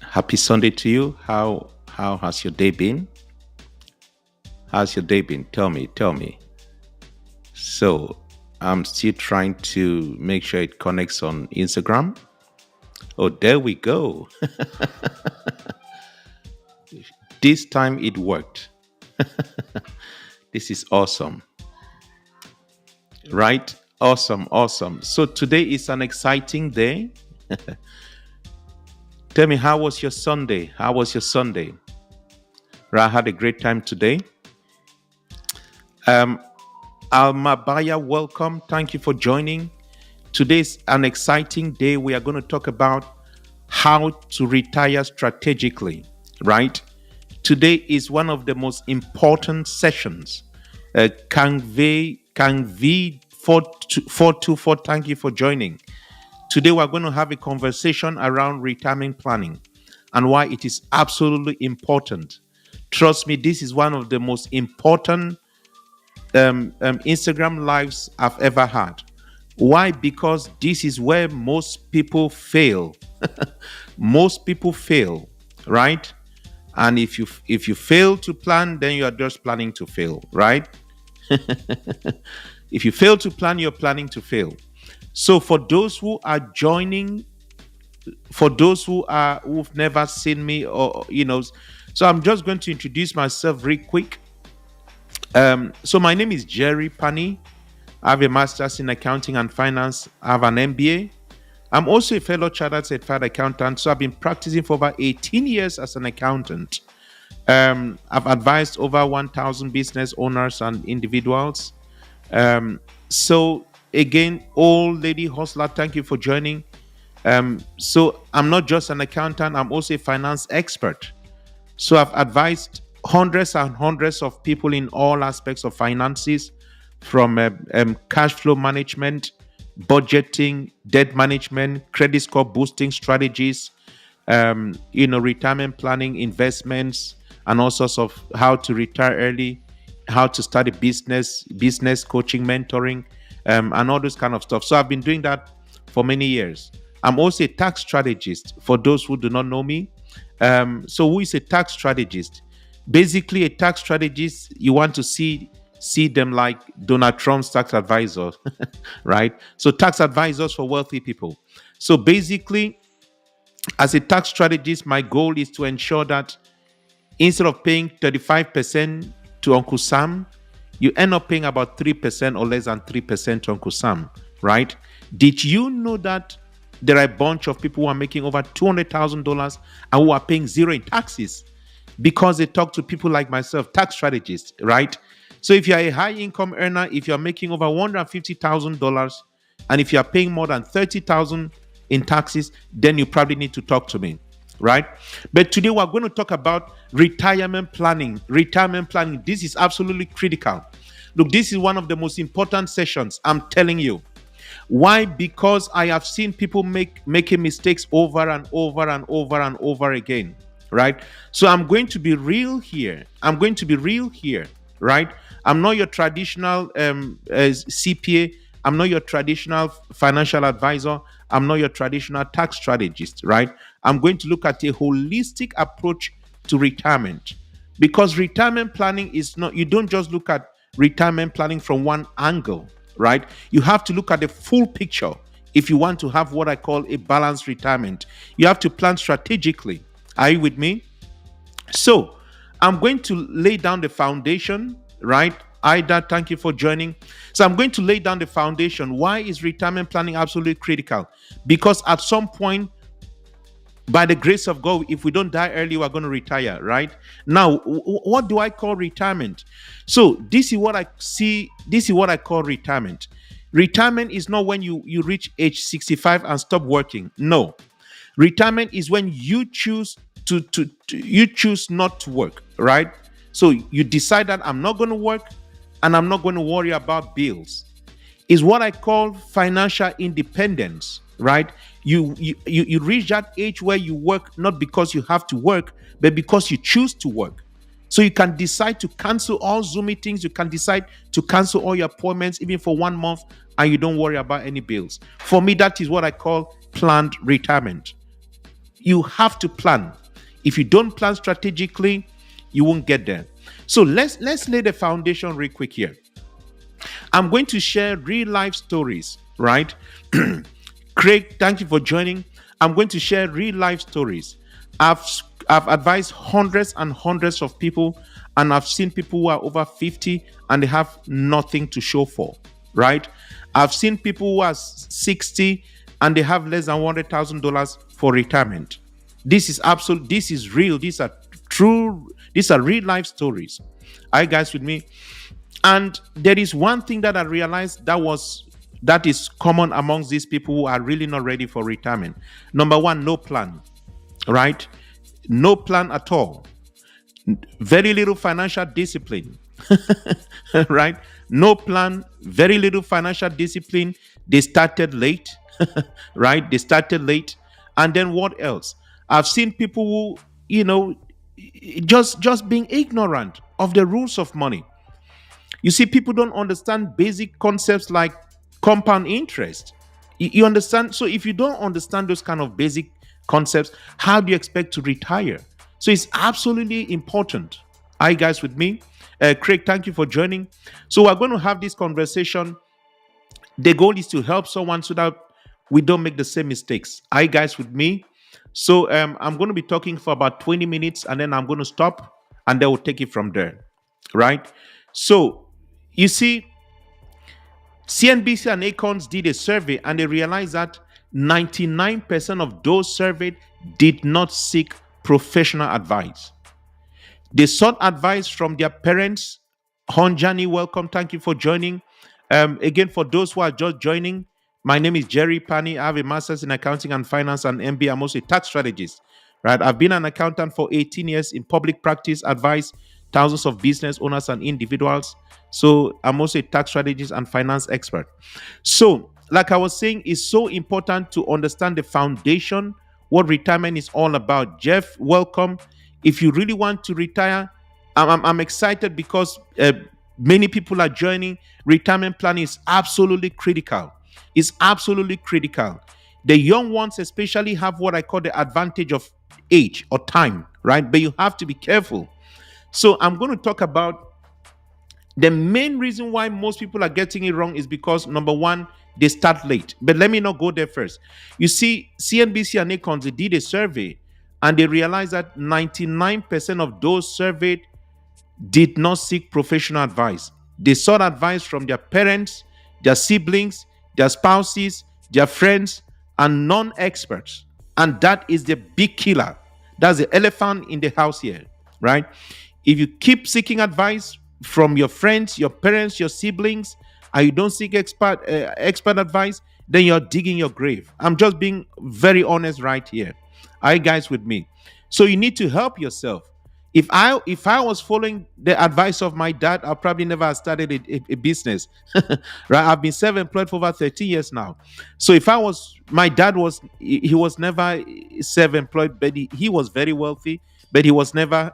Happy Sunday to you. How has your day been? How's your day been? Tell me. So I'm still trying to make sure it connects on Instagram. Oh, there we go. This time it worked. This is awesome. Right? Awesome. So today is an exciting day. Tell me, how was your Sunday? How was your Sunday? Right, I had a great time today. Um, Almabaya, welcome. Thank you for joining. Today's an exciting day. We are going to talk about how to retire strategically, right? Today is one of the most important sessions. Kang V 424, thank you for joining. Today we're going to have a conversation around retirement planning and why it is absolutely important. Trust me, this is one of the most important Instagram lives I've ever had. Why? Because this is where most people fail. Most people fail, right? And if you fail to plan, then you are just planning to fail, right? If you fail to plan, you're planning to fail. So for those who are joining, for those who've never seen me, so I'm just going to introduce myself real quick. So my name is Jerry Pani. I have a master's in accounting and finance. I have an MBA. I'm also a fellow chartered certified accountant. So I've been practicing for over 18 years as an accountant. I've advised over 1,000 business owners and individuals. So again, old lady hustler, thank you for joining. So I'm not just an accountant, I'm also a finance expert. So I've advised hundreds and hundreds of people in all aspects of finances, from cash flow management, budgeting, debt management, credit score boosting strategies, retirement planning, investments, and all sorts of how to retire early, how to start a business coaching, mentoring, and all this kind of stuff. So I've been doing that for many years. I'm also a tax strategist for those who do not know me. So who is a tax strategist? Basically, a tax strategist, you want to see them like Donald Trump's tax advisors, right? So tax advisors for wealthy people. So basically, as a tax strategist, my goal is to ensure that instead of paying 35% to Uncle Sam, you end up paying about 3% or less than 3% to Uncle Sam, right? Did you know that there are a bunch of people who are making over $200,000 and who are paying zero in taxes because they talk to people like myself, tax strategists, right? So if you're a high income earner, if you're making over $150,000 and if you're paying more than $30,000 in taxes, then you probably need to talk to me, right? But today we're going to talk about retirement planning. Retirement planning, this is absolutely critical. Look, this is one of the most important sessions, I'm telling you. Why? Because I have seen people making mistakes over and over and over and over again, right? So I'm going to be real here. Right? I'm not your traditional CPA. I'm not your traditional financial advisor. I'm not your traditional tax strategist, right? I'm going to look at a holistic approach to retirement, because retirement planning is not, you don't just look at retirement planning from one angle, right? You have to look at the full picture if you want to have what I call a balanced retirement. You have to plan strategically. Are you with me? So I'm going to lay down the foundation, right? Ida, thank you for joining. So I'm going to lay down the foundation. Why is retirement planning absolutely critical? Because at some point, by the grace of God, if we don't die early, we're going to retire, right? Now, what do I call retirement? So this is what I see. This is what I call retirement. Retirement is not when you reach age 65 and stop working. No. Retirement is when you choose you choose not to work, right? So you decide that I'm not going to work and I'm not going to worry about bills. Is what I call financial independence, right? You reach that age where you work not because you have to work, but because you choose to work. So you can decide to cancel all Zoom meetings. You can decide to cancel all your appointments, even for 1 month, and you don't worry about any bills. For me, that is what I call planned retirement. You have to plan. If you don't plan strategically, you won't get there. So let's lay the foundation real quick here. I'm going to share real life stories, right? Craig, thank you for joining. I'm going to share real life stories. I've I've advised hundreds and hundreds of people, and I've seen people who are over 50 and they have nothing to show for, right? I've seen people who are 60 and they have less than $100,000 for retirement. This is absolute, this is real, these are true, these are real life stories. Are you guys with me? And there is one thing that I realized that is common amongst these people who are really not ready for retirement. Number one, no plan, right? No plan at all. Very little financial discipline, right? No plan, very little financial discipline. They started late, right? They started late. And then what else? I've seen people who, just being ignorant of the rules of money. You see, people don't understand basic concepts like compound interest. You understand? So if you don't understand those kind of basic concepts, how do you expect to retire? So it's absolutely important. Are you guys with me? Craig, thank you for joining. So we're going to have this conversation. The goal is to help someone so that we don't make the same mistakes. Are you guys with me? So I'm going to be talking for about 20 minutes and then I'm going to stop and then we'll take it from there. Right? So you see, CNBC and Acorns did a survey and they realized that 99% of those surveyed did not seek professional advice. They sought advice from their parents. Honjani, welcome. Thank you for joining. Again, for those who are just joining, my name is Jerry Pani. I have a master's in accounting and finance and MBA. I'm also a tax strategist. Right? I've been an accountant for 18 years in public practice, advised thousands of business owners and individuals. So I'm also a tax strategist and finance expert. So, like I was saying, it's so important to understand the foundation, what retirement is all about. Jeff, welcome. If you really want to retire, I'm excited because many people are joining. Retirement planning is absolutely critical. It's absolutely critical. The young ones especially have what I call the advantage of age or time, right? But you have to be careful. So I'm going to talk about the main reason why most people are getting it wrong is because, number one, they start late. But let me not go there first. You see, CNBC and Acorns, they did a survey and they realized that 99% of those surveyed did not seek professional advice. They sought advice from their parents, their siblings, their spouses, their friends, and non-experts. And that is the big killer. That's the elephant in the house here, right? If you keep seeking advice from your friends, your parents, your siblings, and you don't seek expert advice, then you're digging your grave. I'm just being very honest right here. Are you guys with me? So you need to help yourself. If I was following the advice of my dad, I probably never have started a business. Right? I've been self-employed for over 13 years now. So if my dad was, he was never self-employed, but he was very wealthy, but he was never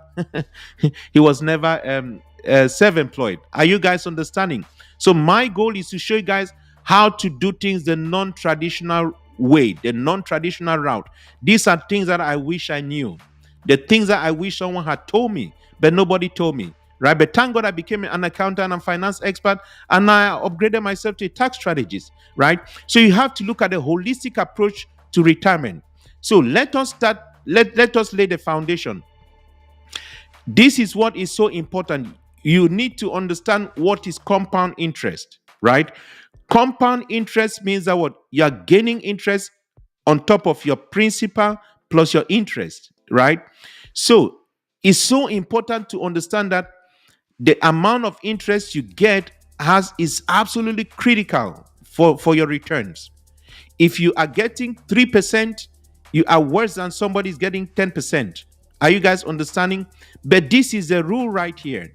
self-employed. Are you guys understanding? So my goal is to show you guys how to do things the non-traditional way, the non-traditional route. These are things that I wish I knew. The things that I wish someone had told me, but nobody told me, right? But thank God I became an accountant and finance expert, and I upgraded myself to a tax strategist, right? So you have to look at a holistic approach to retirement. So let us start. Let us lay the foundation. This is what is so important. You need to understand what is compound interest, right? Compound interest means that what you are gaining interest on top of your principal plus your interest, right? So it's so important to understand that the amount of interest you get is absolutely critical for your returns. If you are getting 3%, you are worse than somebody's getting 10%. Are you guys understanding? But this is the rule right here.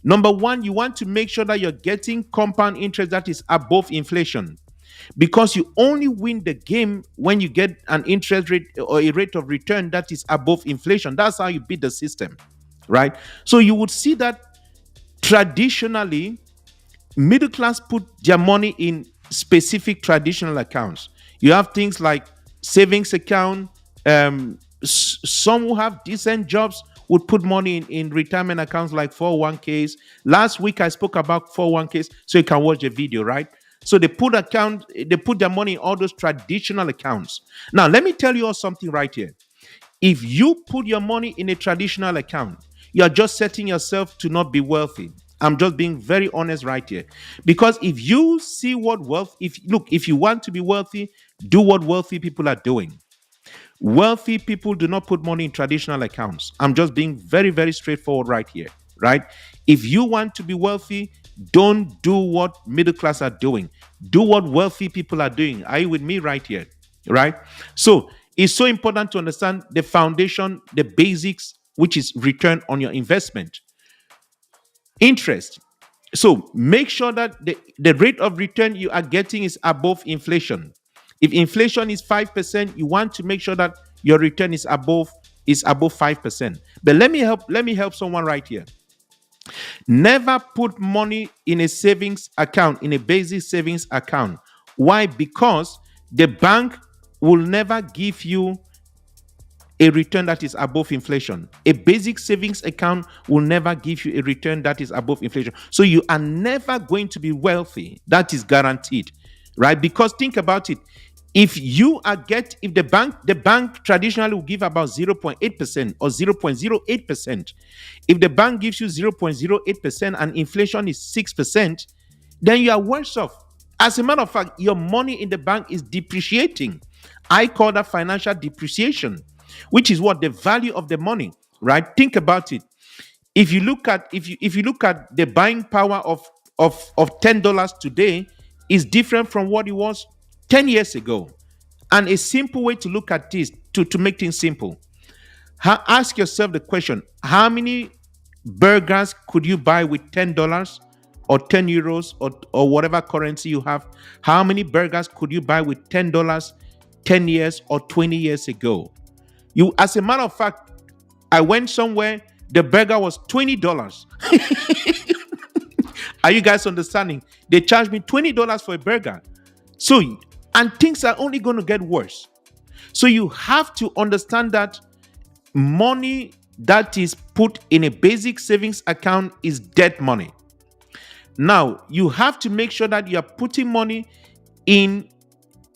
Number one, you want to make sure that you're getting compound interest that is above inflation, because you only win the game when you get an interest rate or a rate of return that is above inflation. That's how you beat the system, right? So you would see that traditionally, middle class put their money in specific traditional accounts. You have things like savings account, Some who have decent jobs would put money in retirement accounts like 401ks. Last week I spoke about 401ks, so you can watch the video, right? So they put their money in all those traditional accounts. Now let me tell you all something right here. If you put your money in a traditional account, you're just setting yourself to not be wealthy. I'm just being very honest right here. Because if you see what wealth, if you want to be wealthy, do what wealthy people are doing. Wealthy people do not put money in traditional accounts. I'm just being very, very straightforward right here, right? If you want to be wealthy, don't do what middle class are doing. Do what wealthy people are doing. Are you with me right here? Right? So it's so important to understand the foundation, the basics, which is return on your investment. Interest. So make sure that the rate of return you are getting is above inflation. If inflation is 5%, you want to make sure that your return is above 5%. But let me help someone right here. Never put money in a savings account, in a basic savings account. Why? Because the bank will never give you a return that is above inflation. A basic savings account will never give you a return that is above inflation. So you are never going to be wealthy. That is guaranteed, right? Because think about it. If the bank traditionally will give about 0.8% or 0.08%. If the bank gives you 0.08% and inflation is 6%, then you are worse off. As a matter of fact, your money in the bank is depreciating. I call that financial depreciation, which is what the value of the money, right? Think about it. If you look at the buying power of $10 today is different from what it was 10 years ago. And a simple way to look at this, to make things simple, ask yourself the question: how many burgers could you buy with $10 or 10 euros or whatever currency you have? How many burgers could you buy with $10 10 years or 20 years ago? As a matter of fact, I went somewhere, the burger was $20. Are you guys understanding? They charged me $20 for a burger. So, and things are only going to get worse. So you have to understand that money that is put in a basic savings account is dead money. Now, you have to make sure that you are putting money in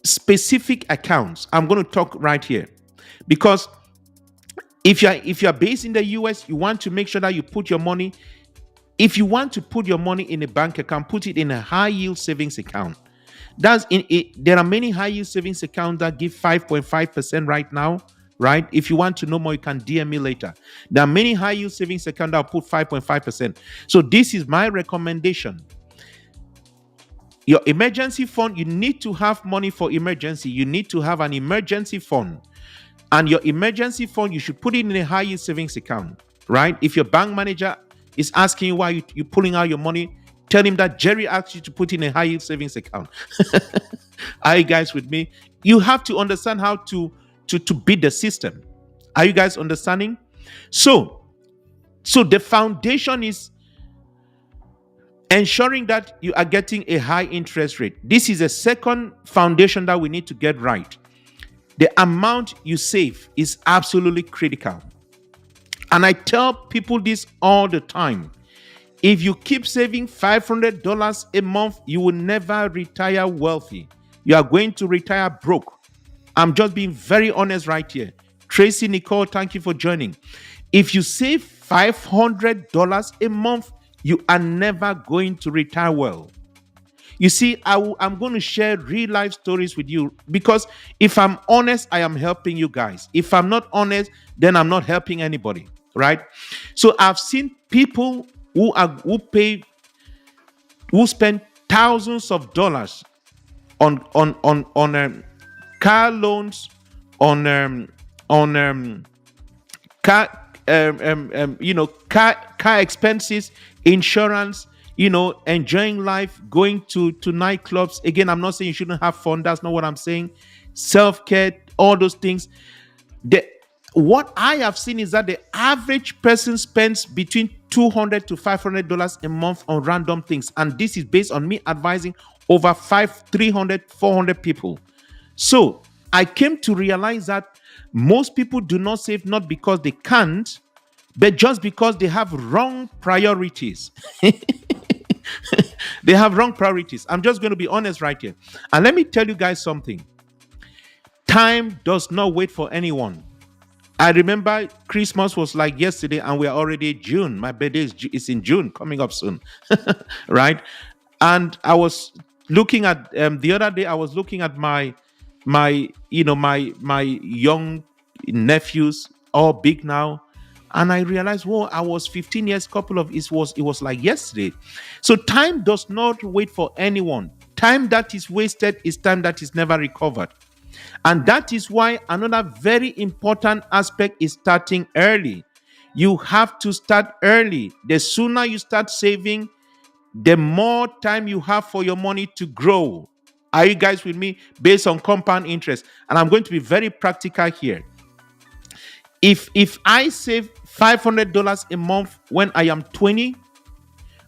specific accounts. I'm going to talk right here. Because if you're based in the US, you want to make sure that you put your money. If you want to put your money in a bank account, put it in a high yield savings account. There are many high yield savings accounts that give 5.5% right now, right? If you want to know more, you can DM me later. There are many high yield savings accounts that put 5.5%. So this is my recommendation. Your emergency fund, you need to have money for emergency. You need to have an emergency fund. And your emergency fund, you should put it in a high yield savings account, right? If your bank manager is asking you why you're pulling out your money, tell him that Jerry asked you to put in a high yield savings account. Are you guys with me? You have to understand how to beat the system. Are you guys understanding? So the foundation is ensuring that you are getting a high interest rate. This is a second foundation that we need to get right. The amount you save is absolutely critical. And I tell people this all the time. If you keep saving $500 a month, you will never retire wealthy. You are going to retire broke. I'm just being very honest right here. Tracy Nicole, thank you for joining. If you save $500 a month, you are never going to retire well. You see, I'm going to share real life stories with you, because if I'm honest, I am helping you guys. If I'm not honest, then I'm not helping anybody, right? So I've seen people who spend thousands of dollars on car loans, on car expenses, insurance, enjoying life, going to nightclubs. Again, I'm not saying you shouldn't have fun. That's not what I'm saying. Self-care, all those things. What I have seen is that the average person spends between $200 to $500 a month on random things. And this is based on me advising over 300, 400 people. So I came to realize that most people do not save not because they can't, but just because they have wrong priorities. They have wrong priorities. I'm just going to be honest right here. And let me tell you guys something. Time does not wait for anyone. I remember Christmas was like yesterday, and we're already June. My birthday is in June, coming up soon, right? And I was looking at the other day. I was looking at my young nephews, all big now, and I realized, well, I was 15 years. It was like yesterday. So time does not wait for anyone. Time that is wasted is time that is never recovered. And that is why another very important aspect is starting early. You have to start early. The sooner you start saving, the more time you have for your money to grow. Are you guys with me? Based on compound interest. And I'm going to be very practical here. If I save $500 a month when I am 20,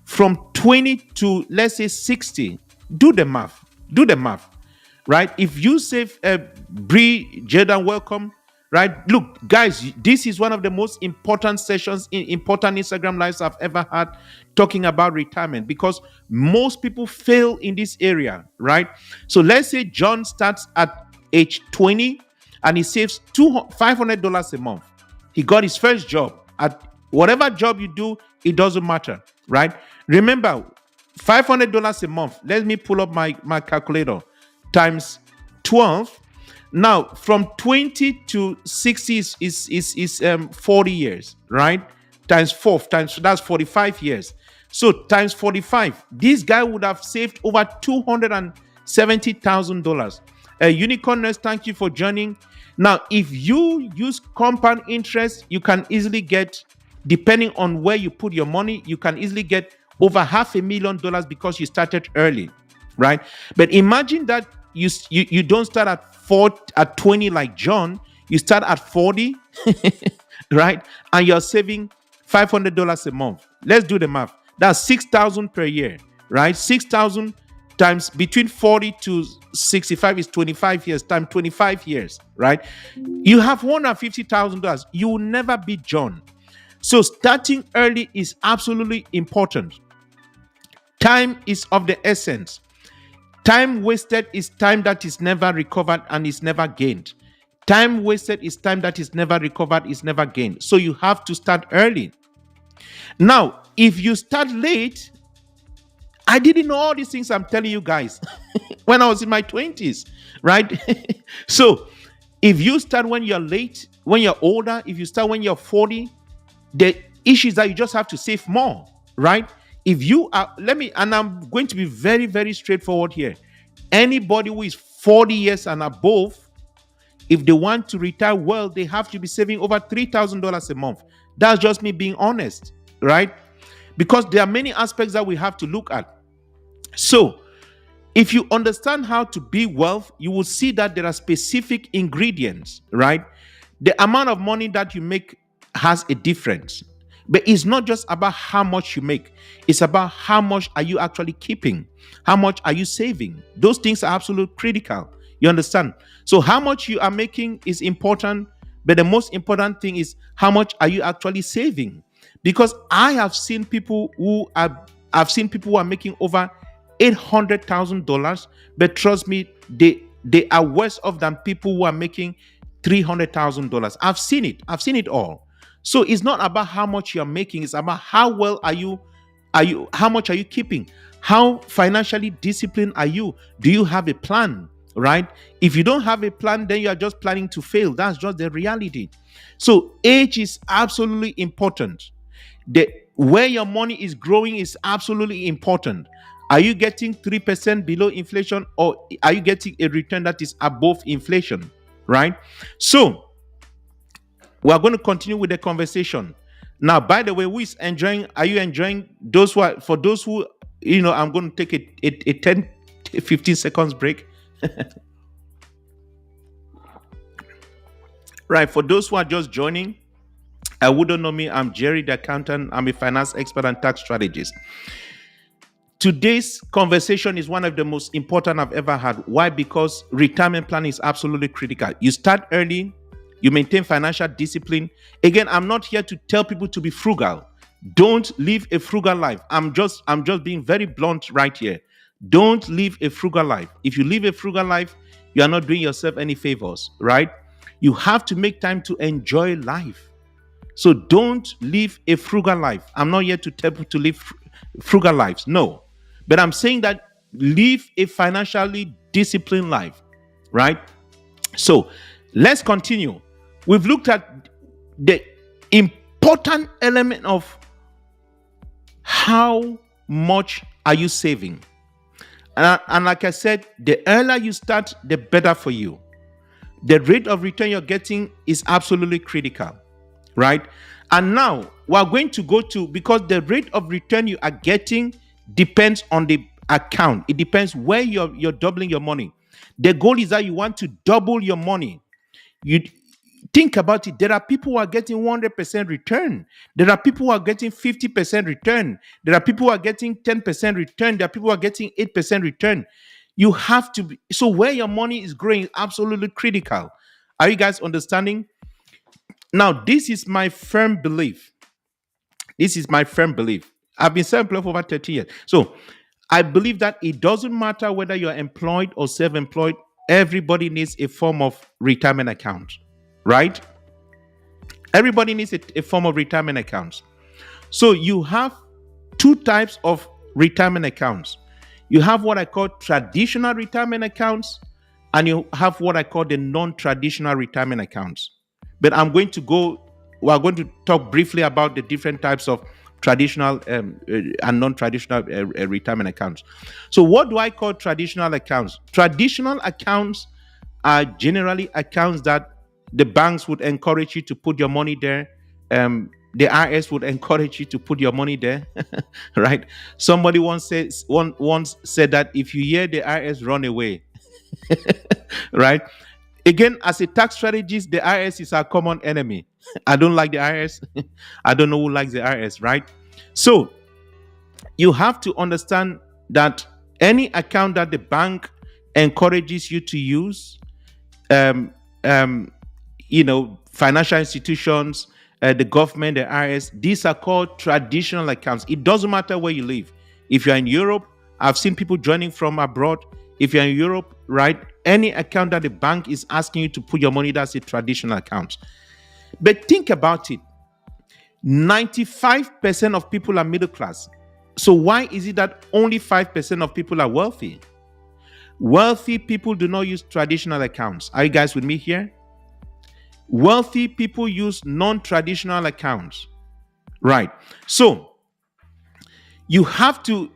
from 20 to let's say 60, do the math. Do the math. Right? If you save Bree, Jaden, welcome. Right? Look, guys, this is one of the most important sessions in important Instagram lives I've ever had talking about retirement, because most people fail in this area, right? So let's say John starts at age 20 and he saves $500 a month. He got his first job. At whatever job you do, it doesn't matter, right? Remember, $500 a month. Let me pull up my calculator. Times 12. Now, from 20 to 60 is 40 years, right? Times 4, that's 45 years. So times 45, this guy would have saved over $270,000. Unicorn Nurse, thank you for joining. Now, if you use compound interest, you can easily get, depending on where you put your money, you can easily get over $500,000 because you started early, right? But imagine that you don't start at 20 like John, you start at 40, right? And you're saving $500 a month. Let's do the math. That's $6,000 per year, right? 6,000 times between 40 to 65 is 25 years, times 25 years, right? You have $150,000. You will never beat John. So starting early is absolutely important. Time is of the essence. Time wasted is time that is never recovered and is never gained. Time wasted is time that is never recovered, is never gained. So you have to start early. Now, if you start late, I didn't know all these things I'm telling you guys when I was in my 20s, right? So if you start when you're late, when you're older, if you start when you're 40, the issue is that you just have to save more, right? If you are, and I'm going to be very, very straightforward here. Anybody who is 40 years and above, if they want to retire well, they have to be saving over $3,000 a month. That's just me being honest, right? Because there are many aspects that we have to look at. So, if you understand how to build wealth, you will see that there are specific ingredients, right? The amount of money that you make has a difference. But it's not just about how much you make. It's about how much are you actually keeping? How much are you saving? Those things are absolutely critical. You understand? So how much you are making is important, but the most important thing is how much are you actually saving? Because I have seen people who are making over $800,000, but trust me, they are worse off than people who are making $300,000. I've seen it all. So it's not about how much you're making, it's about how well how much are you keeping? How financially disciplined are you? Do you have a plan, right? If you don't have a plan, then you are just planning to fail. That's just the reality. So age is absolutely important. Where your money is growing is absolutely important. Are you getting 3% below inflation, or are you getting a return that is above inflation, right? So we are going to continue with the conversation. Now, by the way, who is enjoying? Are you enjoying? For those who, I'm going to take a 10, 15 seconds break. Right. For those who are just joining, who don't know me, I'm Jerry, the accountant. I'm a finance expert and tax strategist. Today's conversation is one of the most important I've ever had. Why? Because retirement planning is absolutely critical. You start early, you maintain financial discipline. Again, I'm not here to tell people to be frugal. Don't live a frugal life. I'm just being very blunt right here. Don't live a frugal life. If you live a frugal life, you are not doing yourself any favors, right? You have to make time to enjoy life. So don't live a frugal life. I'm not here to tell people to live frugal lives. No. But I'm saying that live a financially disciplined life, right? So let's continue. We've looked at the important element of how much are you saving. And like I said, the earlier you start, the better for you. The rate of return you're getting is absolutely critical, right? And now we're going to go to, because the rate of return you are getting depends on the account. It depends where you're doubling your money. The goal is that you want to double your money. You think about it. There are people who are getting 100% return. There are people who are getting 50% return. There are people who are getting 10% return. There are people who are getting 8% return. You have to be, so where your money is growing is absolutely critical. Are you guys understanding? Now, this is my firm belief. This is my firm belief. I've been self-employed for over 30 years. So I believe that it doesn't matter whether you're employed or self-employed, everybody needs a form of retirement account, right? Everybody needs a form of retirement accounts. So you have two types of retirement accounts. You have what I call traditional retirement accounts, and you have what I call the non-traditional retirement accounts. But we're going to talk briefly about the different types of traditional and non-traditional retirement accounts. So what do I call traditional accounts? Traditional accounts are generally accounts that the banks would encourage you to put your money there. The IRS would encourage you to put your money there, right? Somebody once said that if you hear the IRS, run away, right? Again, as a tax strategist, the IRS is our common enemy. I don't like the IRS. I don't know who likes the IRS, right? So you have to understand that any account that the bank encourages you to use, financial institutions, the government, the IRS, these are called traditional accounts. It doesn't matter where you live. If you're in Europe, I've seen people joining from abroad. If you're in Europe, right, any account that the bank is asking you to put your money, that's a traditional account. But think about it. 95% of people are middle class. So why is it that only 5% of people are wealthy? Wealthy people do not use traditional accounts. Are you guys with me here? Wealthy people use non-traditional accounts, right? So you have to,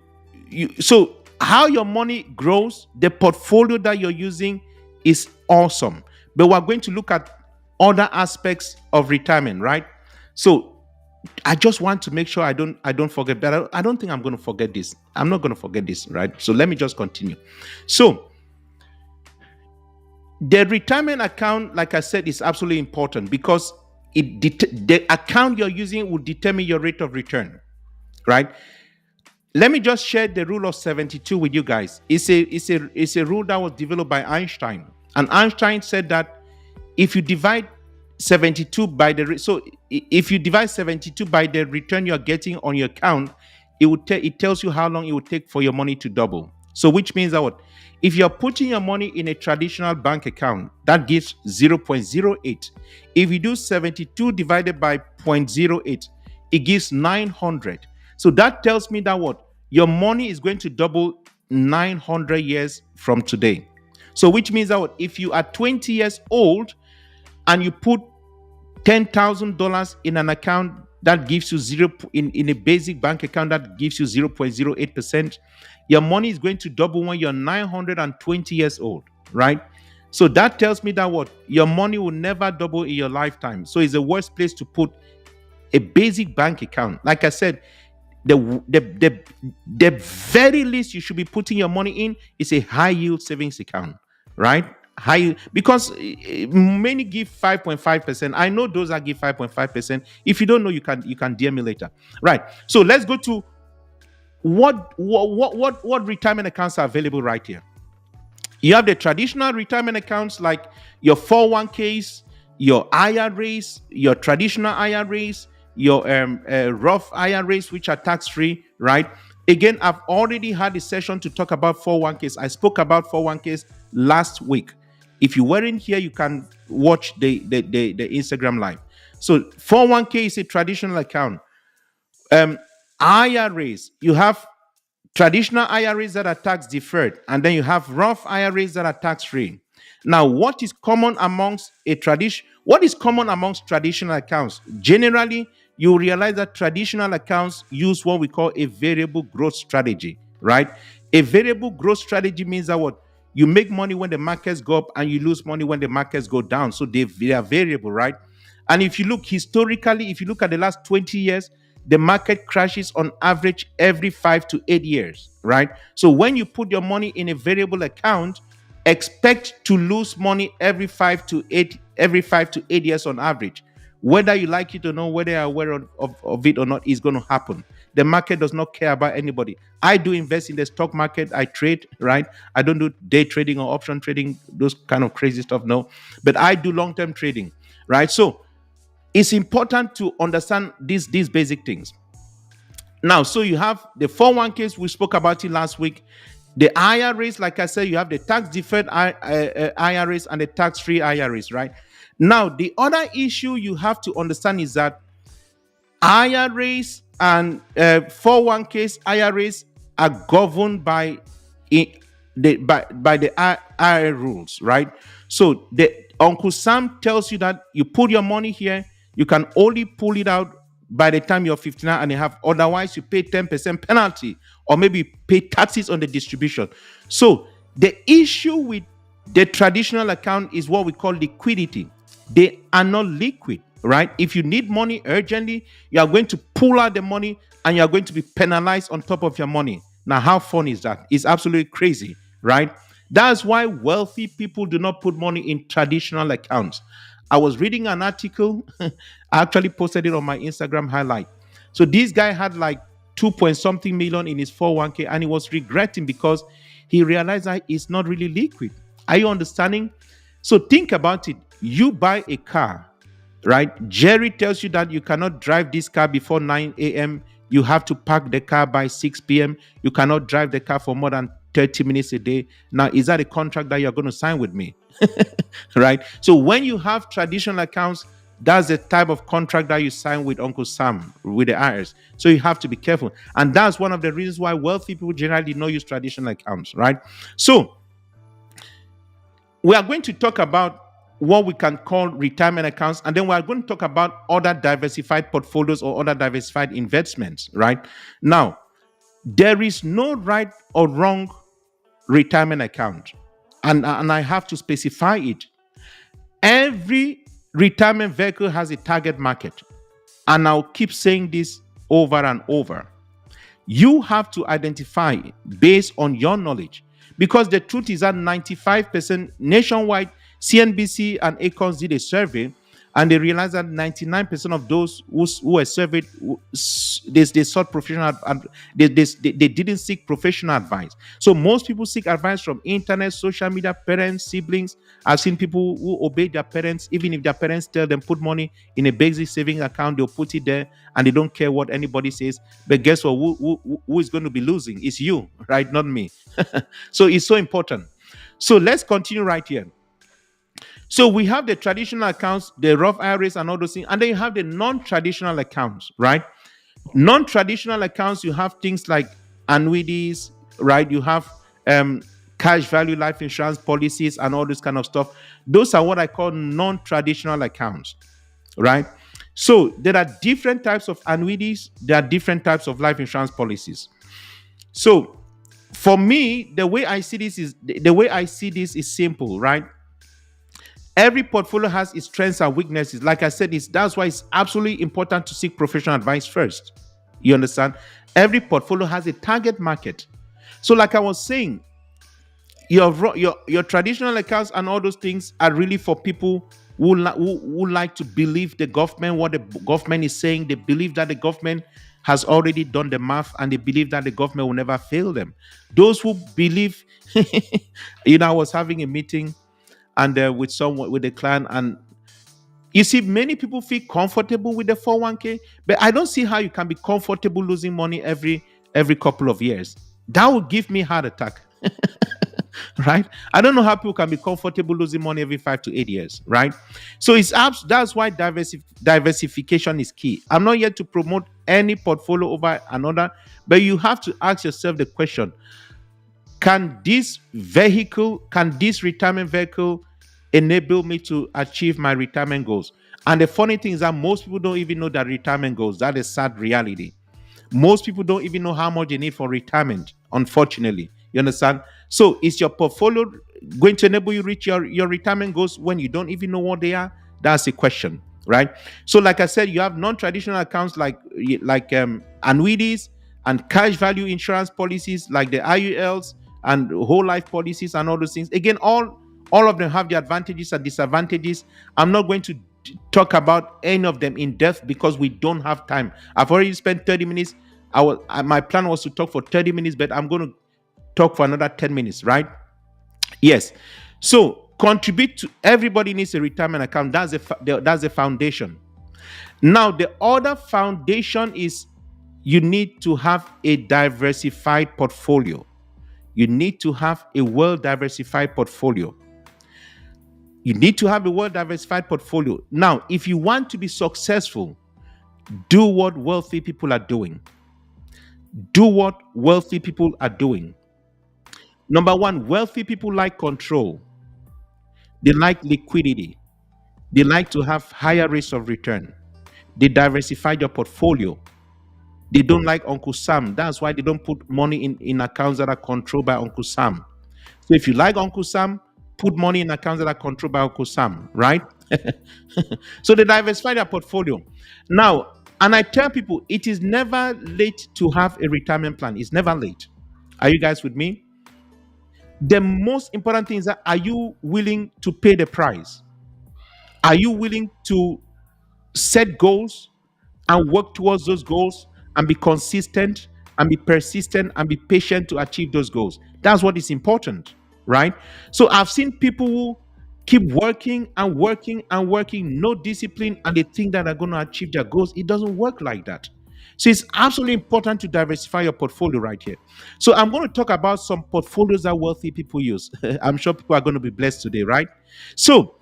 so how your money grows, the portfolio that you're using is awesome. But we're going to look at other aspects of retirement, right? So I just want to make sure I don't forget, but I don't think I'm going to forget this. I'm not going to forget this, right? So let me just continue. So the retirement account, like I said, is absolutely important because the account you're using will determine your rate of return, right? Let me just share the rule of 72 with you guys. It's a rule that was developed by Einstein, and Einstein said that if you divide 72 by if you divide 72 by the return you're getting on your account, it tells you how long it would take for your money to double. So which means that if you're putting your money in a traditional bank account, that gives 0.08. If you do 72 divided by 0.08, it gives 900. So that tells me that your money is going to double 900 years from today. So which means that if you are 20 years old and you put $10,000 in an account that gives you in a basic bank account that gives you 0.08%, your money is going to double when you're 920 years old, right? So that tells me that your money will never double in your lifetime. So it's the worst place to put a basic bank account. Like I said, the very least you should be putting your money in is a high yield savings account, right? Because many give 5.5%. I know those that give 5.5%. If you don't know, you can DM me later, right? So let's go to What retirement accounts are available right here? You have the traditional retirement accounts like your 401ks, your IRAs, your traditional IRAs, your Roth IRAs, which are tax free, right? Again, I've already had a session to talk about 401ks. I spoke about 401ks last week. If you weren't here, you can watch the Instagram live. So 401k is a traditional account. Um, IRAs, you have traditional IRAs that are tax deferred, and then you have Roth IRAs that are tax free. Now, what is common amongst traditional accounts? Generally, you realize that traditional accounts use what we call a variable growth strategy, right? A variable growth strategy means that what you make money when the markets go up and you lose money when the markets go down. So they are variable, right? And if you look historically, if you look at the last 20 years, the market crashes on average every 5 to 8 years, right? So when you put your money in a variable account, expect to lose money every 5 to 8 years on average. Whether you like it or not, whether you're aware of it or not, is going to happen. The market does not care about anybody. I do invest in the stock market. I trade, right? I don't do day trading or option trading, those kind of crazy stuff, no. But I do long-term trading, right? So it's important to understand these basic things. Now, so you have the 401ks, we spoke about it last week. The IRAs, like I said, you have the tax deferred IRAs and the tax free IRAs, right? Now, the other issue you have to understand is that IRAs and 401ks, IRAs are governed by the IRA rules, right? So the Uncle Sam tells you that you put your money here, you can only pull it out by the time you're 59 and a half. Otherwise, you pay 10% penalty or maybe pay taxes on the distribution. So the issue with the traditional account is what we call liquidity. They are not liquid, right? If you need money urgently, you are going to pull out the money and you are going to be penalized on top of your money. Now, how fun is that? It's absolutely crazy, right? That's why wealthy people do not put money in traditional accounts. I was reading an article, I actually posted it on my Instagram highlight. So this guy had like 2 point something million in his 401k and he was regretting because he realized that it's not really liquid. Are you understanding? So think about it. You buy a car, right? Jerry tells you that you cannot drive this car before 9 a.m. You have to park the car by 6 p.m. You cannot drive the car for more than 30 minutes a day. Now, is that a contract that you're going to sign with me? Right? So when you have traditional accounts, that's the type of contract that you sign with Uncle Sam, with the IRS. So you have to be careful. And that's one of the reasons why wealthy people generally don't use traditional accounts, right? So we are going to talk about what we can call retirement accounts, and then we are going to talk about other diversified portfolios or other diversified investments, right? Now, there is no right or wrong retirement account, and I have to specify it. Every retirement vehicle has a target market, and I'll keep saying this over and over. You have to identify based on your knowledge, because the truth is that 95% nationwide, CNBC and Acorns did a survey, and they realized that 99% of those who were surveyed, they sought professional, they didn't seek professional advice. So most people seek advice from internet, social media, parents, siblings. I've seen people who obey their parents, even if their parents tell them put money in a basic savings account, they'll put it there and they don't care what anybody says. But guess what? Who is going to be losing? It's you, right? Not me. So it's so important. So let's continue right here. So we have the traditional accounts, the Roth IRAs and all those things, and then you have the non-traditional accounts, right? Non-traditional accounts, you have things like annuities, right? You have cash value life insurance policies and all this kind of stuff. Those are what I call non-traditional accounts, right? So there are different types of annuities, there are different types of life insurance policies. So for me, the way I see this is simple, right? Every portfolio has its strengths and weaknesses. Like I said, that's why it's absolutely important to seek professional advice first. You understand? Every portfolio has a target market. So like I was saying, your traditional accounts and all those things are really for people who like to believe the government, what the government is saying. They believe that the government has already done the math, and they believe that the government will never fail them. Those who believe, I was having a meeting and with someone, with a client, and you see, many people feel comfortable with the 401k, but I don't see how you can be comfortable losing money every couple of years. That would give me heart attack. Right? I don't know how people can be comfortable losing money every 5 to 8 years, right? So that's why diversification is key. I'm not here to promote any portfolio over another, but you have to ask yourself the question: can this retirement vehicle enable me to achieve my retirement goals? And the funny thing is that most people don't even know that retirement goals. That is sad reality. Most people don't even know how much they need for retirement, unfortunately. You understand? So is your portfolio going to enable you reach your retirement goals when you don't even know what they are? That's the question, right? So like I said, you have non-traditional accounts like annuities and cash value insurance policies like the IULs and whole life policies and all those things. Again, all of them have their advantages and disadvantages. I'm not going to talk about any of them in depth because we don't have time. I've already spent 30 minutes. My plan was to talk for 30 minutes, but I'm going to talk for another 10 minutes, right? Yes. So contribute to everybody needs a retirement account. That's the foundation. Now, the other foundation is you need to have a diversified portfolio. You need to have a well diversified portfolio. You need to have a well diversified portfolio. Now, if you want to be successful, do what wealthy people are doing. Do what wealthy people are doing. Number one, wealthy people like control. They like liquidity. They like to have higher rates of return. They diversify their portfolio. They don't like Uncle Sam. That's why they don't put money in accounts that are controlled by Uncle Sam. So if you like Uncle Sam, put money in accounts that are controlled by Uncle Sam, right? So they diversify their portfolio. Now, and I tell people, it is never late to have a retirement plan. It's never late. Are you guys with me? The most important thing is that, are you willing to pay the price? Are you willing to set goals and work towards those goals and be consistent and be persistent and be patient to achieve those goals? That's what is important, right? So I've seen people who keep working and working and working, no discipline, and they think that they're going to achieve their goals. It doesn't work like that. So it's absolutely important to diversify your portfolio right here. So I'm going to talk about some portfolios that wealthy people use. I'm sure people are going to be blessed today, right? So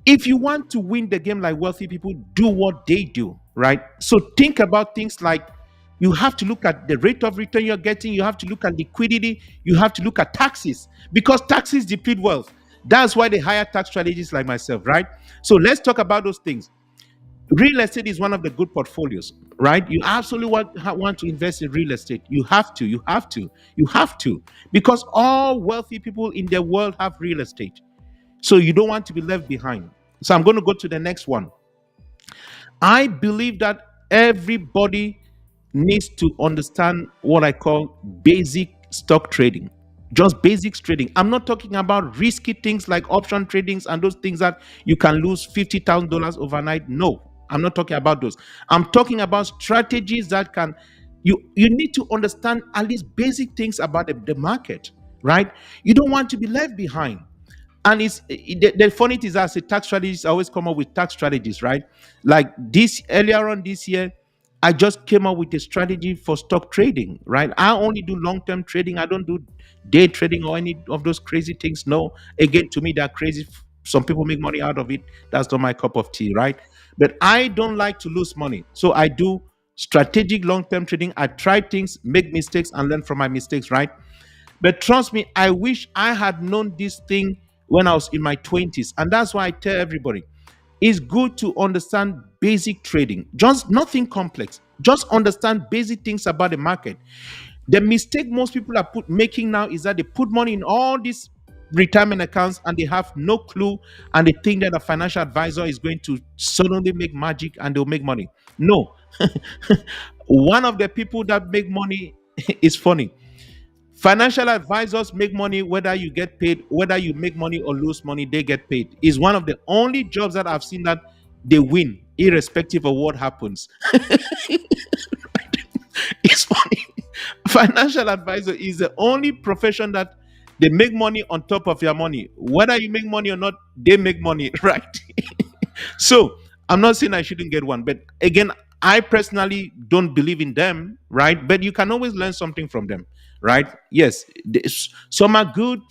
if you want to win the game like wealthy people, do what they do, right? So think about things like, you have to look at the rate of return you're getting, you have to look at liquidity, you have to look at taxes, because taxes deplete wealth. That's why they hire tax strategists like myself, right? So let's talk about those things. Real estate is one of the good portfolios, right? You absolutely want to invest in real estate. You have to, because all wealthy people in the world have real estate. So you don't want to be left behind. So I'm going to go to the next one. I believe that everybody needs to understand what I call basic stock trading. Just basics trading. I'm not talking about risky things like option tradings and those things that you can lose $50,000 overnight. No, I'm not talking about those. I'm talking about strategies that can, you need to understand at least basic things about the market, right? You don't want to be left behind. And the funny thing is, as a tax strategist, I always come up with tax strategies, right? Like this earlier on this year, I just came up with a strategy for stock trading, right? I only do long-term trading. I don't do day trading or any of those crazy things. No, again, to me, they're crazy. Some people make money out of it. That's not my cup of tea, right? But I don't like to lose money. So I do strategic long-term trading. I try things, make mistakes, and learn from my mistakes, right? But trust me, I wish I had known this thing when I was in my 20s. And that's why I tell everybody, it's good to understand basic trading. Just nothing complex. Just understand basic things about the market. The mistake most people are making now is that they put money in all these retirement accounts and they have no clue, and they think that a financial advisor is going to suddenly make magic and they'll make money. No. One of the people that make money is funny. Financial advisors make money whether you get paid, whether you make money or lose money, they get paid. Is one of the only jobs that I've seen that they win, irrespective of what happens. It's funny. Financial advisor is the only profession that they make money on top of your money. Whether you make money or not, they make money, right? So I'm not saying I shouldn't get one, but again, I personally don't believe in them, right? But you can always learn something from them, right? Yes, some are good.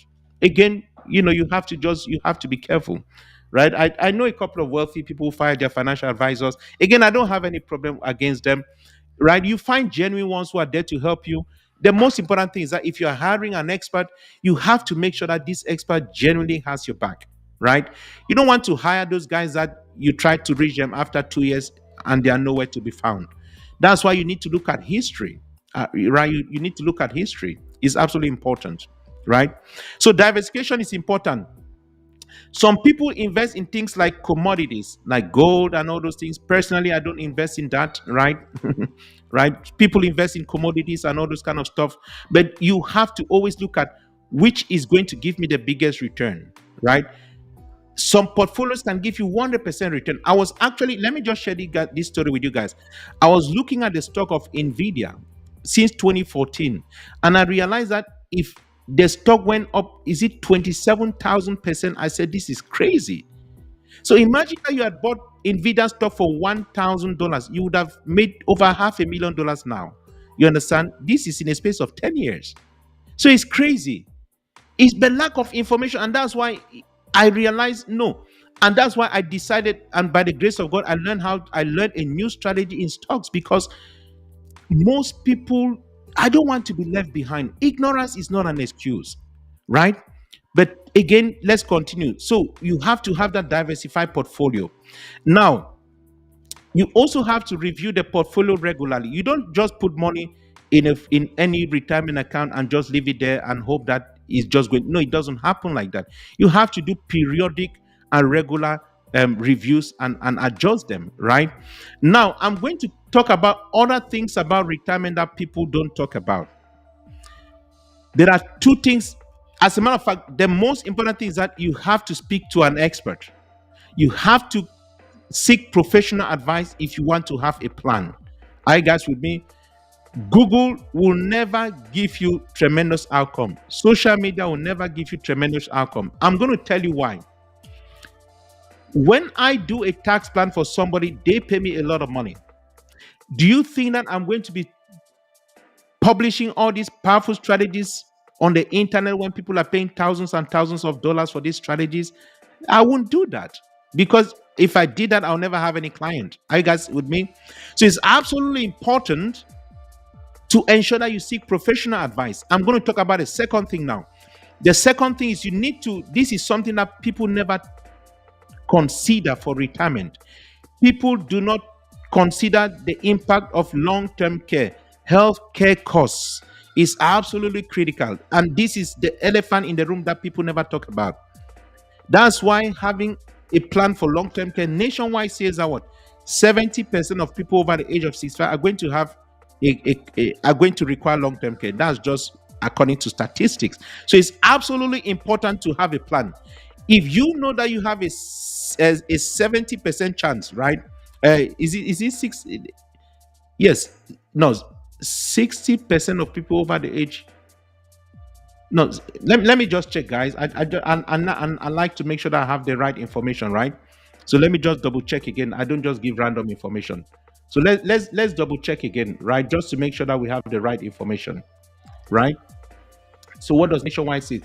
Again, you have to be careful, right? I know a couple of wealthy people who fire their financial advisors. Again, I don't have any problem against them, right? You find genuine ones who are there to help you. The most important thing is that if you're hiring an expert, you have to make sure that this expert genuinely has your back, right? You don't want to hire those guys that you try to reach them after 2 years and they are nowhere to be found. That's why you need to look at history, right? You need to look at history. It's absolutely important, right? So diversification is important. Some people invest in things like commodities, like gold and all those things. Personally, I don't invest in that, right? Right? People invest in commodities and all those kind of stuff. But you have to always look at which is going to give me the biggest return, right? Some portfolios can give you 100% return. I was actually, let me just share this story with you guys. I was looking at the stock of Nvidia since 2014, and I realized that if the stock went up, is it 27,000%? I said, this is crazy. So imagine that you had bought Nvidia stock for $1,000, you would have made over $500,000 now. You understand? This is in a space of 10 years. So it's crazy. It's the lack of information, and that's why I realized no. And that's why I decided, and by the grace of God, I learned a new strategy in stocks, because most people, I don't want to be left behind. Ignorance is not an excuse, right? But again, let's continue. So you have to have that diversified portfolio. Now, you also have to review the portfolio regularly. You don't just put money in any retirement account and just leave it there and hope that it's just going. No, it doesn't happen like that. You have to do periodic and regular reviews and adjust them, right? Now, I'm going to talk about other things about retirement that people don't talk about. There are two things. As a matter of fact, the most important thing is that you have to speak to an expert. You have to seek professional advice if you want to have a plan. Are you guys with me? Google will never give you tremendous outcome. Social media will never give you tremendous outcome. I'm going to tell you why. When I do a tax plan for somebody, they pay me a lot of money. Do you think that I'm going to be publishing all these powerful strategies on the internet when people are paying thousands and thousands of dollars for these strategies? I won't do that, because if I did that, I'll never have any client. Are you guys with me? So it's absolutely important to ensure that you seek professional advice. I'm going to talk about the second thing now. The second thing is this is something that people never consider for retirement. People do not consider the impact of long-term care. Health care costs is absolutely critical. And this is the elephant in the room that people never talk about. That's why having a plan for long-term care nationwide says that 70% of people over the age of 65 are going to have are going to require long-term care. That's just according to statistics. So it's absolutely important to have a plan. If you know that you have a 70% chance, right? Is it six? Yes, no, 60% of people over the age. No, let me just check, guys. I like to make sure that I have the right information, right? So let me just double check again. I don't just give random information. So let's double check again, right? Just to make sure that we have the right information, right? So what does Nationwide say?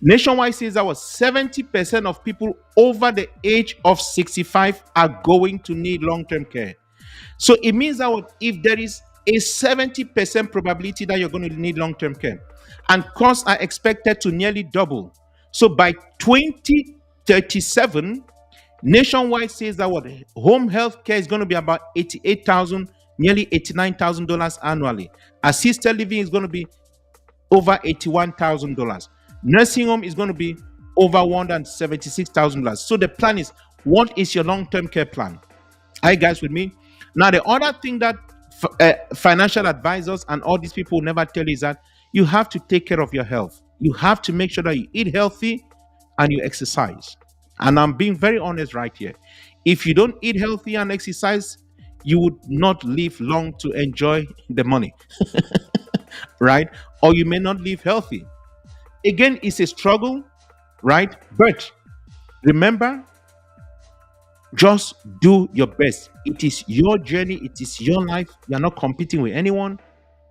Nationwide says that 70% of people over the age of 65 are going to need long-term care. So it means that if there is a 70% probability that you're going to need long-term care, and costs are expected to nearly double. So by 2037, Nationwide says that home health care is going to be about $88,000, nearly $89,000 annually. Assisted living is going to be over $81,000. Nursing home is going to be over $176,000. So the plan is, what is your long-term care plan? Are you guys with me? Now, the other thing that financial advisors and all these people never tell you is that you have to take care of your health. You have to make sure that you eat healthy and you exercise. And I'm being very honest right here. If you don't eat healthy and exercise, you would not live long to enjoy the money, right? Or you may not live healthy. Again, it's a struggle, right? But remember, just do your best. It is your journey, it is your life. You're not competing with anyone.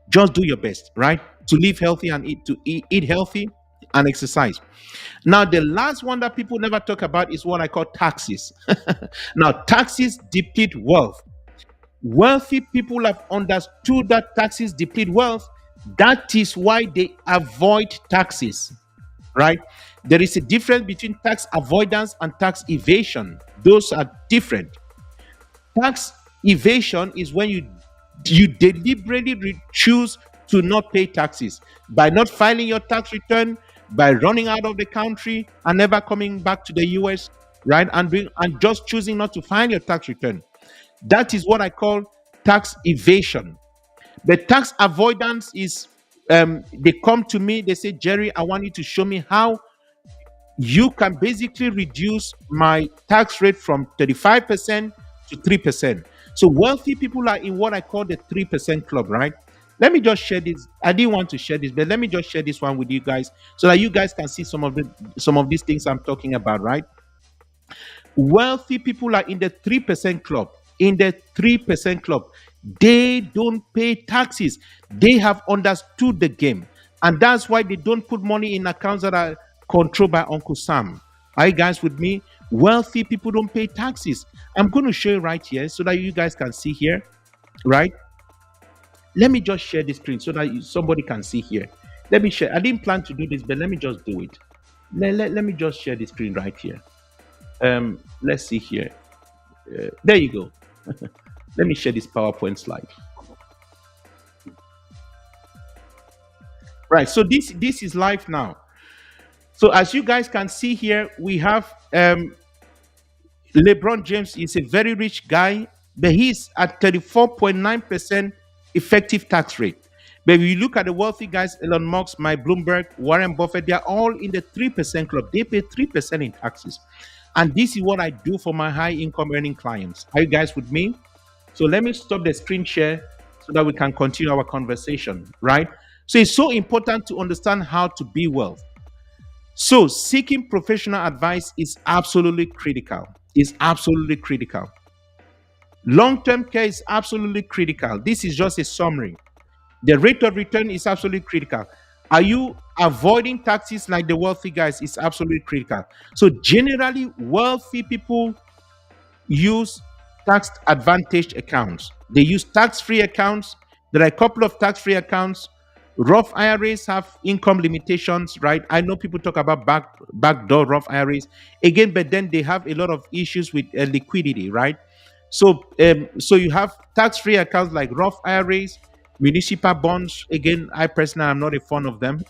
Just do your best, right? To live healthy and eat healthy and exercise. Now, the last one that people never talk about is what I call taxes. Now, taxes deplete wealth. Wealthy people have understood that taxes deplete wealth. That is why they avoid taxes, right? There is a difference between tax avoidance and tax evasion. Those are different. Tax evasion is when you deliberately choose to not pay taxes by not filing your tax return, by running out of the country and never coming back to the US, right? And just choosing not to file your tax return. That is what I call tax evasion. The tax avoidance is they come to me, they say, Jerry, I want you to show me how you can basically reduce my tax rate from 35% to 3%. So wealthy people are in what I call the 3% club, right? Let me just share this. I didn't want to share this, but let me just share this one with you guys so that you guys can see some of these things I'm talking about, right? Wealthy people are in the 3% club. In the 3% club, they don't pay taxes. They have understood the game. And that's why they don't put money in accounts that are controlled by Uncle Sam. Are you guys with me? Wealthy people don't pay taxes. I'm going to show you right here so that you guys can see here, right? Let me just share the screen so that somebody can see here. Let me share. I didn't plan to do this, but let me just do it. Let me just share the screen right here. Let's see here. There you go. Let me share this PowerPoint slide. Right. So this is live now. So as you guys can see here, we have LeBron James is a very rich guy, but he's at 34.9% effective tax rate. But if you look at the wealthy guys, Elon Musk, Mike Bloomberg, Warren Buffett, they're all in the 3% club. They pay 3% in taxes. And this is what I do for my high income earning clients. Are you guys with me? So let me stop the screen share so that we can continue our conversation, right? So it's so important to understand how to be wealth. So seeking professional advice is absolutely critical. It's absolutely critical. Long-term care is absolutely critical. This is just a summary. The rate of return is absolutely critical. Are you avoiding taxes like the wealthy guys? Is absolutely critical. So generally, wealthy people use tax advantage accounts. They use tax-free accounts. There are a couple of tax-free accounts. Roth IRAs have income limitations, right? I know people talk about backdoor Roth IRAs again, but then they have a lot of issues with liquidity, right? So you have tax-free accounts like Roth IRAs, municipal bonds. Again, I personally am not a fan of them,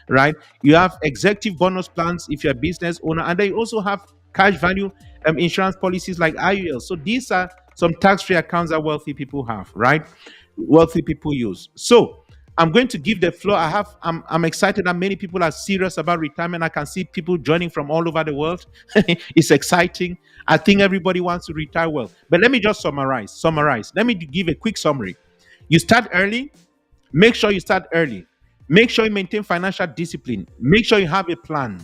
right? You have executive bonus plans if you're a business owner, and they also have cash value insurance policies like IUL. So these are some tax-free accounts that wealthy people have, right? Wealthy people use. So I'm going to give the floor. I'm excited that many people are serious about retirement. I can see people joining from all over the world. It's exciting. I think everybody wants to retire well. But let me just summarize. Let me give a quick summary. You start early. Make sure you start early. Make sure you maintain financial discipline. Make sure you have a plan.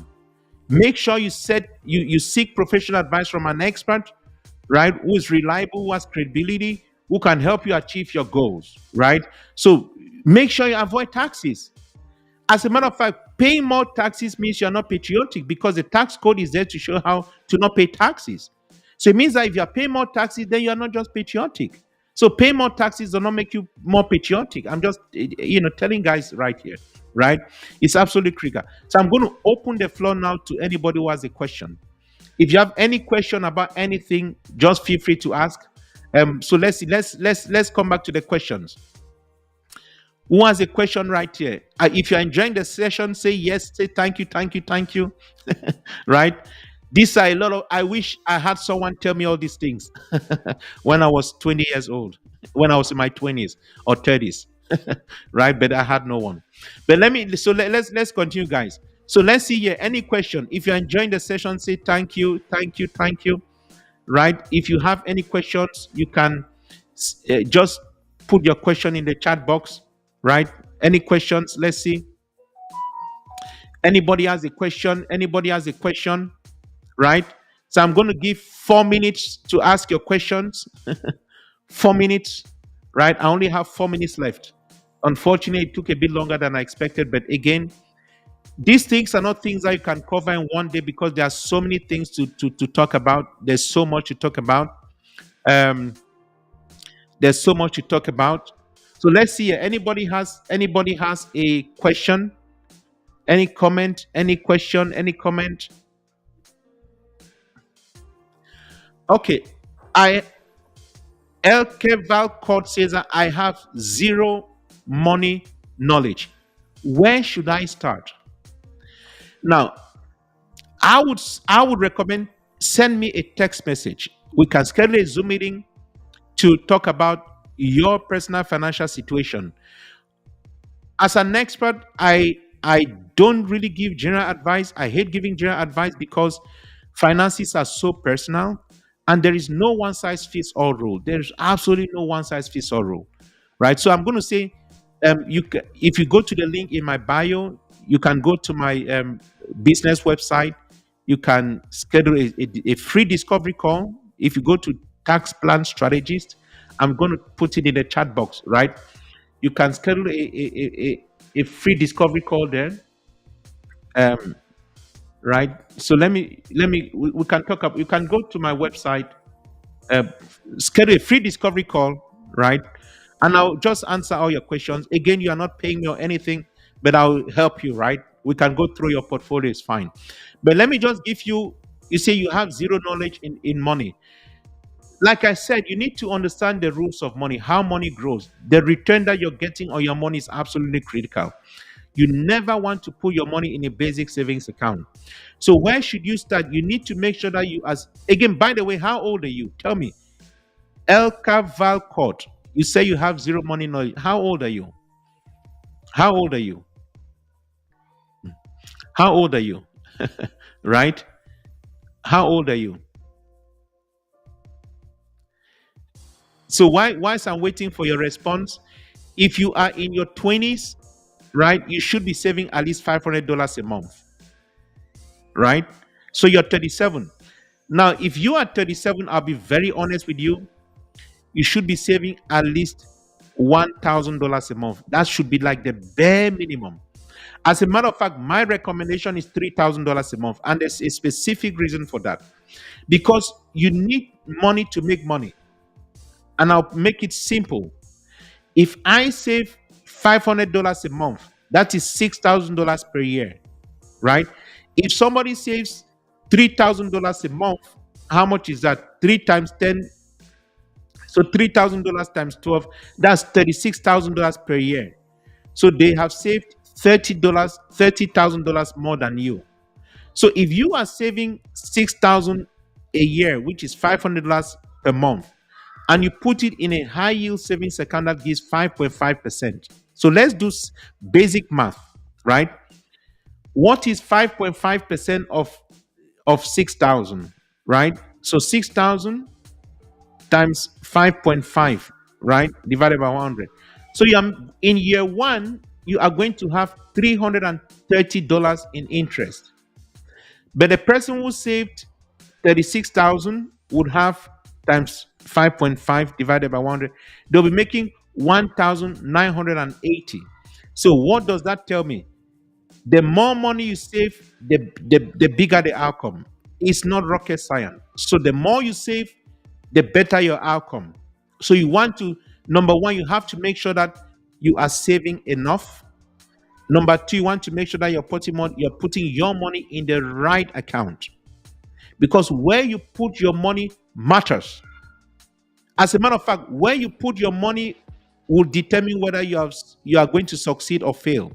Make sure you seek professional advice from an expert, right? Who is reliable, who has credibility, who can help you achieve your goals, right? So make sure you avoid taxes. As a matter of fact, paying more taxes means you're not patriotic because the tax code is there to show how to not pay taxes. So it means that if you're paying more taxes, then you're not just patriotic. So paying more taxes does not make you more patriotic. I'm just, telling guys right here, right? It's absolutely critical. So I'm going to open the floor now to anybody who has a question. If you have any question about anything, just feel free to ask. So let's come back to the questions. Who has a question right here? If you're enjoying the session, say yes, say thank you. Right? These are a lot of, I wish I had someone tell me all these things when I was 20 years old, when I was in my 20s or 30s. right? But I had no one. But let's continue, guys. So let's see here. Any question? If you're enjoying the session, say thank you, thank you, thank you. Right? If you have any questions, you can just put your question in the chat box. Right? Any questions? Let's see. Anybody has a question? Anybody has a question? Right? So I'm going to give 4 minutes to ask your questions. 4 minutes. Right? I only have 4 minutes left. Unfortunately, it took a bit longer than I expected. But again, these things are not things that you can cover in one day because there are so many things to talk about. There's so much to talk about. Um, there's so much to talk about. So let's see. Anybody has a question? Any comment? Any question? Any comment? Okay. I LK Valcourt says that I have zero money knowledge. Where should I start? Now, I would recommend send me a text message. We can schedule a Zoom meeting to talk about your personal financial situation. As an expert, I don't really give general advice. I hate giving general advice because finances are so personal and there is no one size fits all rule. There's absolutely no one size fits all rule. Right? So I'm going to say if you go to the link in my bio, you can go to my business website. You can schedule a free discovery call. If you go to tax plan strategist, I'm going to put it in the chat box, right? You can schedule a free discovery call there, um, right? So we can talk up. You can go to my website, uh, schedule a free discovery call, right? And I'll just answer all your questions. Again, you are not paying me or anything, but I'll help you, right? We can go through your portfolio, it's fine. But let me just give you, you say you have zero knowledge in money. Like I said, you need to understand the rules of money, how money grows. The return that you're getting on your money is absolutely critical. You never want to put your money in a basic savings account. So where should you start? You need to make sure that you as again, by the way, how old are you? Tell me. Elka Valcourt. You say you have zero money knowledge. How old are you? How old are you? How old are you? Right? How old are you? So whilst I'm waiting for your response, if you are in your 20s, right, you should be saving at least $500 a month, right? So you're 37. Now, if you are 37, I'll be very honest with you, you should be saving at least $1,000 a month. That should be like the bare minimum. As a matter of fact, my recommendation is $3,000 a month, and there's a specific reason for that. Because you need money to make money. And I'll make it simple. If I save $500 a month, that is $6,000 per year, right? If somebody saves $3,000 a month, how much is that? 3 times 10. So $3,000 times 12, that's $36,000 per year. So they have saved $30,000 more than you. So if you are saving 6,000 a year, which is $500 per month, and you put it in a high yield savings account that gives 5.5%. So let's do basic math, right? What is 5.5% of 6,000, right? So 6,000 times 5.5, right? Divided by 100. So in year one, you are going to have $330 in interest. But the person who saved 36,000 would have times 5.5 divided by 100. They'll be making 1,980. So what does that tell me? The more money you save, the bigger the outcome. It's not rocket science. So the more you save, the better your outcome. So you want to, number one, you have to make sure that you are saving enough. Number two, you want to make sure that you're putting your money in the right account. Because where you put your money matters. As a matter of fact, where you put your money will determine whether you are going to succeed or fail.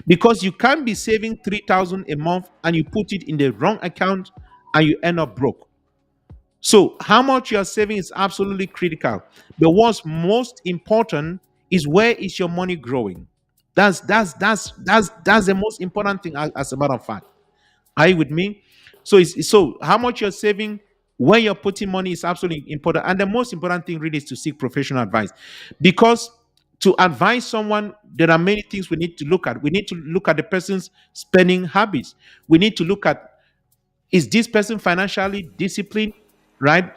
Because you can't be saving 3,000 a month and you put it in the wrong account and you end up broke. So how much you are saving is absolutely critical. But what's most important is where is your money growing? That's the most important thing, as a matter of fact. Are you with me? So how much you're saving, where you're putting money is absolutely important. And the most important thing really is to seek professional advice. Because to advise someone, there are many things we need to look at. We need to look at the person's spending habits. We need to look at, is this person financially disciplined, right?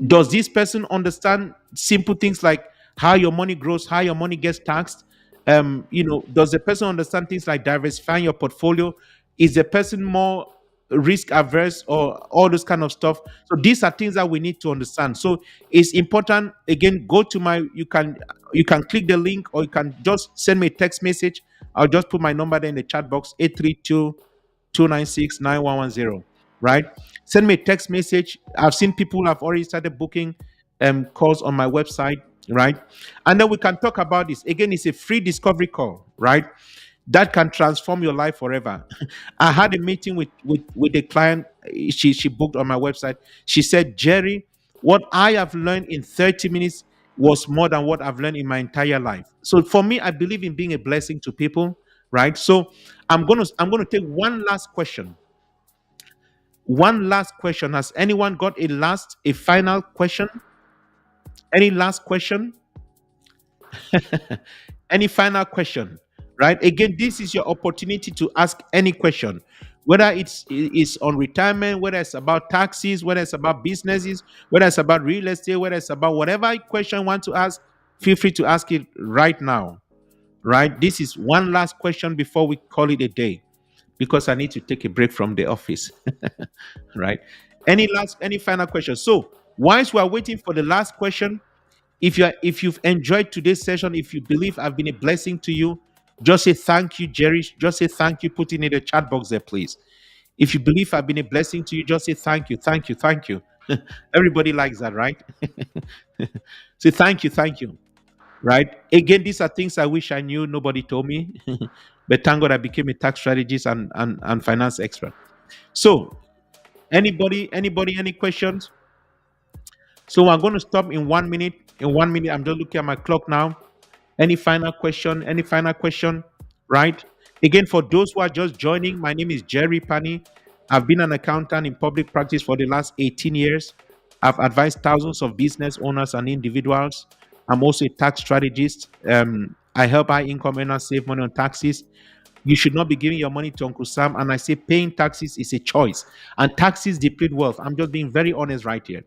Does this person understand simple things like how your money grows, how your money gets taxed? Does the person understand things like diversifying your portfolio? Is the person more risk averse, or all those kind of stuff? So these are things that we need to understand. So it's important. Again, go to my, you can click the link, or you can just send me a text message. I'll just put my number there in the chat box: 832-296-9110. Right? Send me a text message. I've seen people have already started booking calls on my website, right? And then we can talk about this. Again, it's a free discovery call, right? That can transform your life forever. I had a meeting with a client. She booked on my website. She said, Jerry, what I have learned in 30 minutes was more than what I've learned in my entire life. So for me, I believe in being a blessing to people, right? So I'm gonna take one last question. One last question. Has anyone got a final question? Any last question? Any final question? Right? Again, this is your opportunity to ask any question, whether it's on retirement, whether it's about taxes, whether it's about businesses, whether it's about real estate, whether it's about whatever question you want to ask. Feel free to ask it right now. Right? This is one last question before we call it a day, because I need to take a break from the office. Right? Any final questions? So whilst we are waiting for the last question, if you've enjoyed today's session, if you believe I've been a blessing to you, just say thank you, Jerry. Just say thank you. Put it in the chat box there, please. If you believe I've been a blessing to you, just say thank you, thank you, thank you. Everybody likes that, right? Say thank you, thank you. Right? Again, these are things I wish I knew. Nobody told me. But thank God I became a tax strategist and finance expert. So anybody, any questions? So I'm going to stop in 1 minute. In 1 minute, I'm just looking at my clock now. Any final question? Any final question? Right? Again, for those who are just joining, my name is Jerry Pani. I've been an accountant in public practice for the last 18 years. I've advised thousands of business owners and individuals. I'm also a tax strategist. I help high income earners save money on taxes. You should not be giving your money to Uncle Sam. And I say paying taxes is a choice. And taxes deplete wealth. I'm just being very honest right here.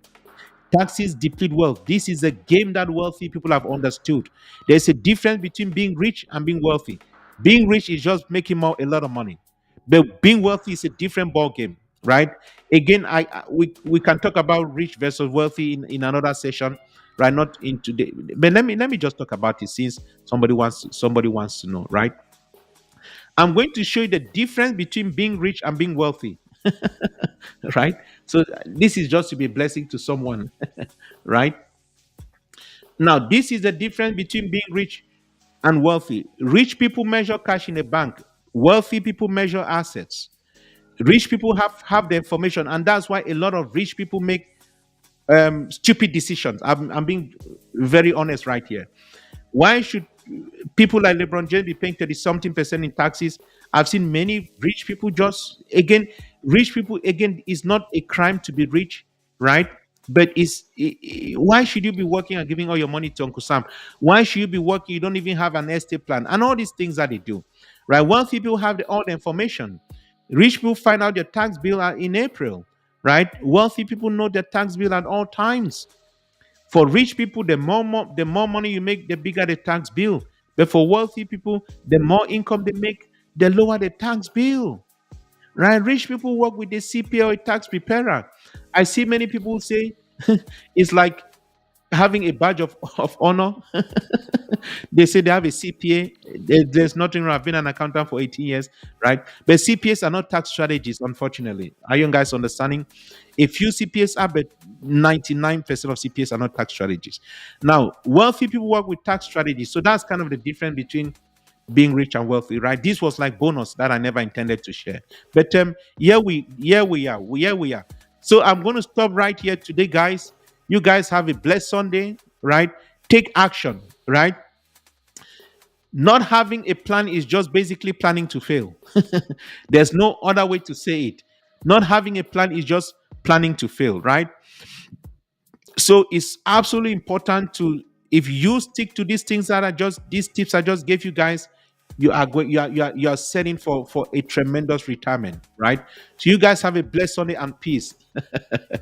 Taxes deplete wealth. This is a game that wealthy people have understood. There's a difference between being rich and being wealthy. Being rich is just making more a lot of money, but being wealthy is a different ball game, right? Again, we can talk about rich versus wealthy in another session, right? Not in today, but let me just talk about it since somebody wants to know, right? I'm going to show you the difference between being rich and being wealthy, right? So this is just to be a blessing to someone, right? Now, this is the difference between being rich and wealthy. Rich people measure cash in a bank. Wealthy people measure assets. Rich people have the information, and that's why a lot of rich people make stupid decisions. I'm being very honest right here. Why should people like LeBron James be paying 30 something percent in taxes? I've seen many rich people just, again, rich people, again, it's not a crime to be rich, right? But why should you be working and giving all your money to Uncle Sam? Why should you be working? You don't even have an estate plan and all these things that they do, right? Wealthy people have all the information. Rich people find out their tax bill in April, right? Wealthy people know their tax bill at all times. For rich people, the more money you make, the bigger the tax bill. But for wealthy people, the more income they make, the lower the tax bill. Right? Rich people work with the CPA or a tax preparer. I see many people say it's like having a badge of honor. They say they have a CPA. There's nothing wrong. I've been an accountant for 18 years, right? But CPAs are not tax strategists, unfortunately. Are you guys understanding? A few CPAs are, but 99% of CPAs are not tax strategists. Now, wealthy people work with tax strategies. So that's kind of the difference between being rich and wealthy, right? This was like bonus that I never intended to share. But here we are. So I'm going to stop right here today, guys. You guys have a blessed Sunday, right? Take action, right? Not having a plan is just basically planning to fail. There's no other way to say it. Not having a plan is just planning to fail, right? So it's absolutely important to, if you stick to these things that are just these tips I just gave you guys, you are going, you are setting for a tremendous retirement, right? So you guys have a blessed Sunday and peace.